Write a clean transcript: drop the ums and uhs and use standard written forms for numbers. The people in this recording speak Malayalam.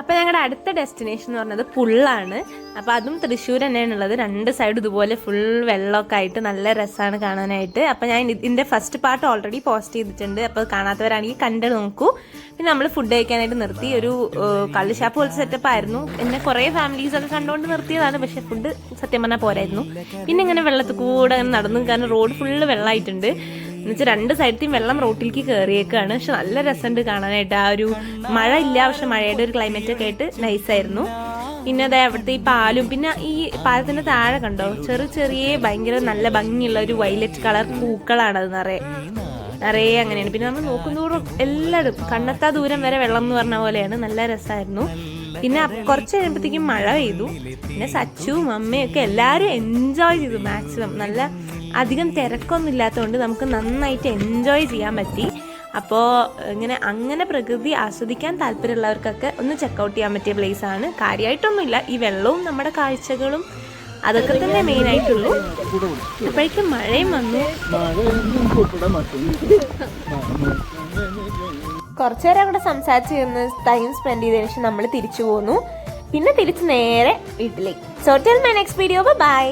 അപ്പോൾ ഞങ്ങളുടെ അടുത്ത ഡെസ്റ്റിനേഷൻ എന്ന് പറഞ്ഞത് പുള്ളാണ്. അപ്പോൾ അതും തൃശ്ശൂർ തന്നെയാണുള്ളത്. 2 സൈഡ് ഇതുപോലെ ഫുൾ വെള്ളമൊക്കെ ആയിട്ട് നല്ല രസമാണ് കാണാനായിട്ട്. അപ്പോൾ ഞാൻ ഇതിൻ്റെ ഫസ്റ്റ് പാർട്ട് ഓൾറെഡി പോസ്റ്റ് ചെയ്തിട്ടുണ്ട്. അപ്പോൾ കാണാത്തവരാണെങ്കിൽ കണ്ട് നോക്കൂ. പിന്നെ നമ്മൾ ഫുഡ് കഴിക്കാനായിട്ട് നിർത്തി. ഒരു കള്ളുഷാപ്പ് പോലത്തെ സെറ്റപ്പ് ആയിരുന്നു. എന്നെ കുറേ ഫാമിലീസൊക്കെ കണ്ടുകൊണ്ട് നിർത്തിയതാണ്. പക്ഷേ ഫുഡ് സത്യം പറഞ്ഞാൽ പോരായിരുന്നു. പിന്നെ ഇങ്ങനെ വെള്ളത്തിൽ കൂടെ നടന്നു, കാരണം റോഡ് ഫുള്ള് വെള്ളമായിട്ടുണ്ട്. എന്നുവെച്ചാൽ 2 സൈഡത്തെയും വെള്ളം റോട്ടിലേക്ക് കയറിയേക്കാണ്. പക്ഷെ നല്ല രസമുണ്ട് കാണാനായിട്ട്. ആ ഒരു മഴ ഇല്ല, പക്ഷെ മഴയുടെ ഒരു ക്ലൈമറ്റ് ഒക്കെ ആയിട്ട് നൈസായിരുന്നു. പിന്നെ അതായത് അവിടുത്തെ ഈ പാലും, പിന്നെ ഈ പാലത്തിന്റെ താഴെ കണ്ടോ ചെറിയ ഭയങ്കര നല്ല ഭംഗിയുള്ള ഒരു വയലറ്റ് കളർ പൂക്കളാണ് അത് നിറയെ അങ്ങനെയാണ്. പിന്നെ നമ്മൾ നോക്കുന്നതോറും എല്ലായിടും കണ്ണെത്താ ദൂരം വരെ വെള്ളം എന്ന് പറഞ്ഞ പോലെയാണ്. നല്ല രസമായിരുന്നു. പിന്നെ കുറച്ച് കഴിയുമ്പോഴത്തേക്കും മഴ പെയ്തു. പിന്നെ സച്ചുവും അമ്മയും ഒക്കെ എല്ലാവരും എൻജോയ് ചെയ്തു മാക്സിമം. നല്ല അധികം തിരക്കൊന്നും ഇല്ലാത്തതുകൊണ്ട് നമുക്ക് നന്നായിട്ട് എൻജോയ് ചെയ്യാൻ പറ്റി. അപ്പോൾ അങ്ങനെ പ്രകൃതി ആസ്വദിക്കാൻ താല്പര്യമുള്ളവർക്കൊക്കെ ഒന്ന് ചെക്കൗട്ട് ചെയ്യാൻ പറ്റിയ പ്ലേസ് ആണ്. കാര്യമായിട്ടൊന്നുമില്ല, ഈ വെള്ളവും നമ്മുടെ കാഴ്ചകളും അതൊക്കെ തന്നെ മെയിൻ ആയിട്ടുള്ളൂ. അപ്പോഴേക്കും മഴയും വന്നു. കുറച്ചു നേരം അവിടെ സംസാരിച്ചിരുന്ന് ടൈം സ്പെൻഡ് ചെയ്തതിനു ശേഷം നമ്മൾ തിരിച്ചു പോന്നു. പിന്നെ തിരിച്ച് നേരെ വീട്ടിലേക്ക്. So till my next video, by.